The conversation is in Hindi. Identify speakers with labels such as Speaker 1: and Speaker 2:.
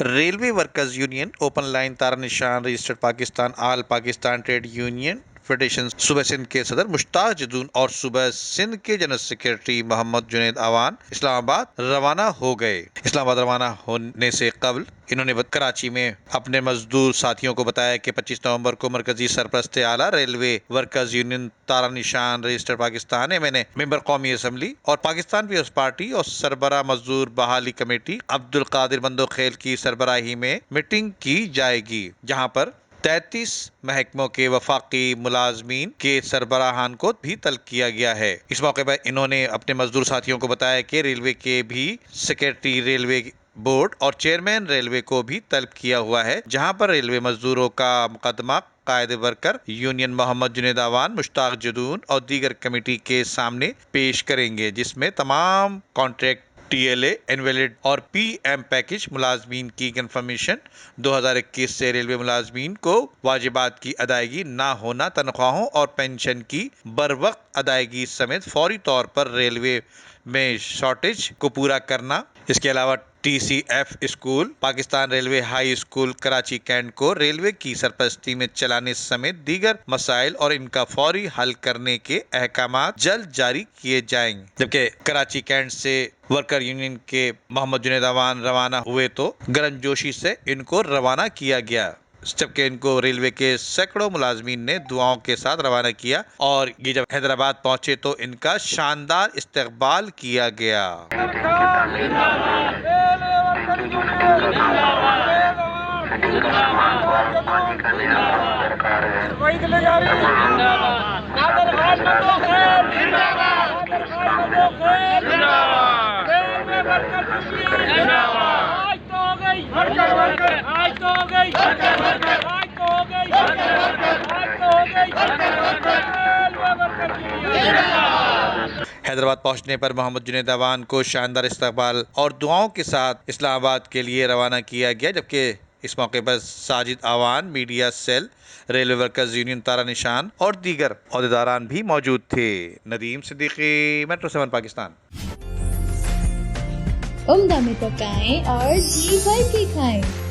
Speaker 1: Railway workers union open line तारा निशान registered Pakistan all Pakistan trade union federation सूबा सिंध के सदर मुश्ताक जदून और सूबा सिंध के जनरल सेक्रेटरी मोहम्मद जुनैद आवान इस्लामाबाद रवाना हो गए। इस्लामाबाद रवाना होने से कबल इन्होंने कराची में अपने मजदूर साथियों को बताया कि 25 नवंबर को मरकजी सरपरस्त आला रेलवे वर्कर्स यूनियन तारा निशान रजिस्टर्ड पाकिस्तान MNA मेंबर कौमी असम्बली और पाकिस्तान पीपल्स पार्टी और सरबरा मजदूर बहाली कमेटी अब्दुल कादिर बंदोखेल की सरबराही में मीटिंग की जाएगी, जहां पर 33 महकमों के वफाकी मुलाजमीन के सरबराहान को भी तलब किया गया है। इस मौके पर इन्होंने अपने मजदूर साथियों को बताया कि रेलवे के भी सेक्रेटरी रेलवे बोर्ड और चेयरमैन रेलवे को भी तलब किया हुआ है, जहां पर रेलवे मजदूरों का मुकदमा कायदे वर्कर यूनियन मोहम्मद जुनैद आवान मुश्ताक जदून और दीगर कमेटी के सामने पेश करेंगे, जिसमें तमाम कॉन्ट्रैक्ट TLA इनवैलिड और PM पैकेज मुलाजमीन की कंफर्मेशन 2021 से रेलवे मुलाजमीन को वाजिबात की अदायगी ना होना, तनख्वाहों और पेंशन की बरवक्त अदायगी समेत फौरी तौर पर रेलवे में शॉर्टेज को पूरा करना। इसके अलावा TCF school, Pakistan railway high school Karachi cantt को रेलवे की सरपरस्ती में चलाने समेत दीगर मसाइल और इनका फौरी हल करने के अहकामात जल्द जारी किए जाएंगे। जबकि कराची कैंट से वर्कर यूनियन के मोहम्मद जुनैद आवान रवाना हुए तो गर्मजोशी से इनको रवाना किया गया, जबकि इनको रेलवे के सैकड़ों मुलाजमीन ने दुआओं के साथ रवाना किया और ये जब हैदराबाद पहुंचे तो इनका शानदार इस्तकबाल किया गया। हैदराबाद पहुंचने पर मोहम्मद जुनैद आवान को शानदार इस्तकबाल और दुआओं के साथ इस्लामाबाद के लिए रवाना किया गया, जबकि इस मौके पर Sajid Awan, media cell, railway workers union तारा निशान और दीगर ओहदेदारान भी मौजूद थे। नदीम सिद्दीकी, मेट्रो 7 पाकिस्तान।
Speaker 2: उम्दा में पकाएं और जी भर के खाएं।